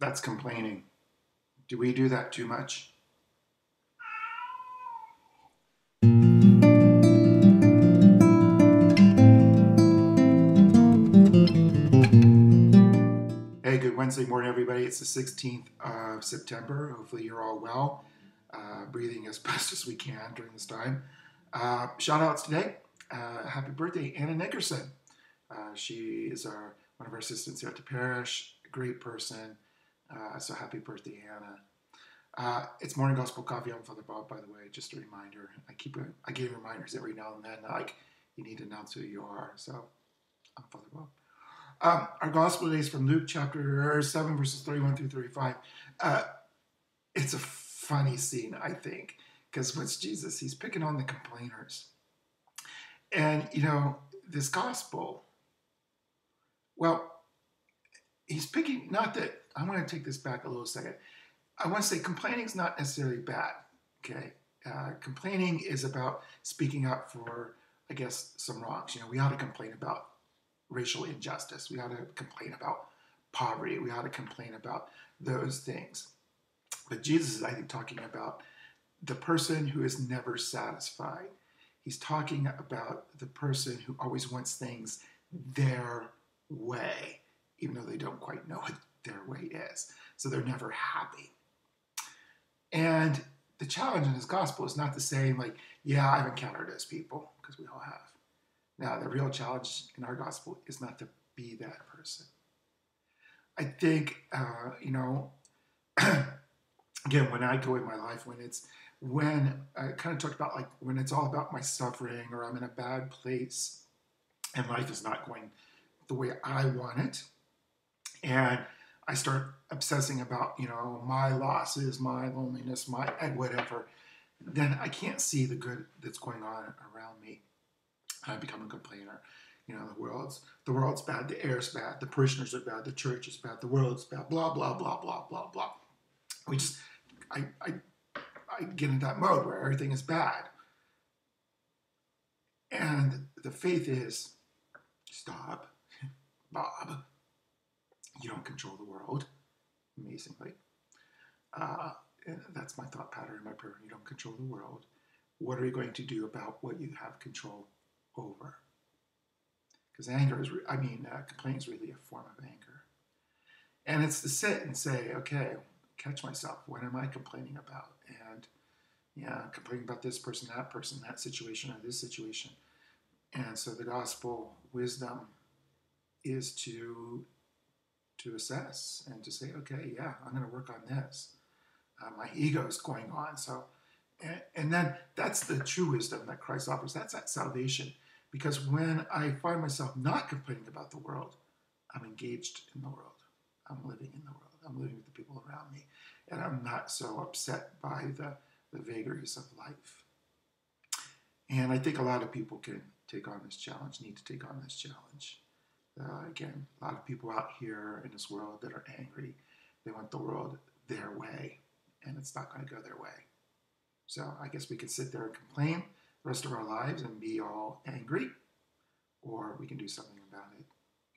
That's complaining. Do we do that too much? Hey, good Wednesday morning, everybody. It's the 16th of September. Hopefully, you're all well, breathing as best as we can during this time. Shout outs today. Happy birthday, Anna Nickerson. She is one of our assistants here at the parish, a great person. So happy birthday, Anna. It's Morning Gospel Coffee. I'm Father Bob, by the way. Just a reminder. I give reminders every now and then, like you need to announce who you are. So I'm Father Bob. Our gospel today is from Luke chapter 7, verses 31 through 35. It's a funny scene, I think, because what's Jesus? He's picking on the complainers. And, this gospel, well, he's picking, not that, I want to take this back a little second. I want to say complaining is not necessarily bad, okay? Complaining is about speaking up for, I guess, some wrongs. We ought to complain about racial injustice. We ought to complain about poverty. We ought to complain about those things. But Jesus is, I think, talking about the person who is never satisfied. He's talking about the person who always wants things their way, even though they don't quite know what their way is. So they're never happy. And the challenge in his gospel is not to say, yeah, I've encountered those people, because we all have. Now, the real challenge in our gospel is not to be that person. I think, again, when I go in my life, when I kind of talked about when it's all about my suffering or I'm in a bad place and life is not going the way I want it, and I start obsessing about, my losses, my loneliness, my whatever, then I can't see the good that's going on around me. I become a complainer. The world's bad, the air's bad, the parishioners are bad, the church is bad, the world's bad, blah, blah, blah, blah, blah, blah. I get into that mode where everything is bad. And the faith is, stop, Bob. You don't control the world, amazingly. And that's my thought pattern in my prayer. You don't control the world. What are you going to do about what you have control over? Because complaining is really a form of anger. And it's to sit and say, okay, catch myself. What am I complaining about? And complaining about this person, that situation, or this situation. And so the gospel wisdom is to assess and to say, okay, yeah, I'm going to work on this. My ego is going on. So, and then that's the true wisdom that Christ offers. That's that salvation. Because when I find myself not complaining about the world, I'm engaged in the world. I'm living in the world. I'm living with the people around me. And I'm not so upset by the vagaries of life. And I think a lot of people can take on this challenge, need to take on this challenge. Again, a lot of people out here in this world that are angry. They want the world their way, and it's not going to go their way. So I guess we could sit there and complain the rest of our lives and be all angry, or we can do something about it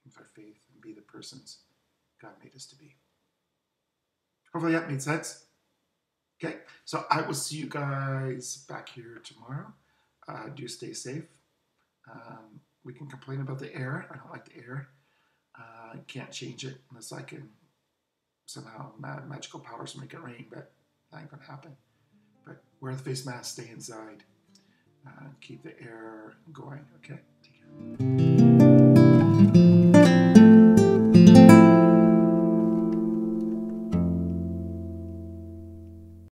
with our faith and be the persons God made us to be. Hopefully that made sense. Okay, so I will see you guys back here tomorrow. Do stay safe. We can complain about the air. I don't like the air. I can't change it unless I can somehow magical powers make it rain, but that ain't going to happen. But wear the face mask, stay inside, keep the air going. Okay, take care.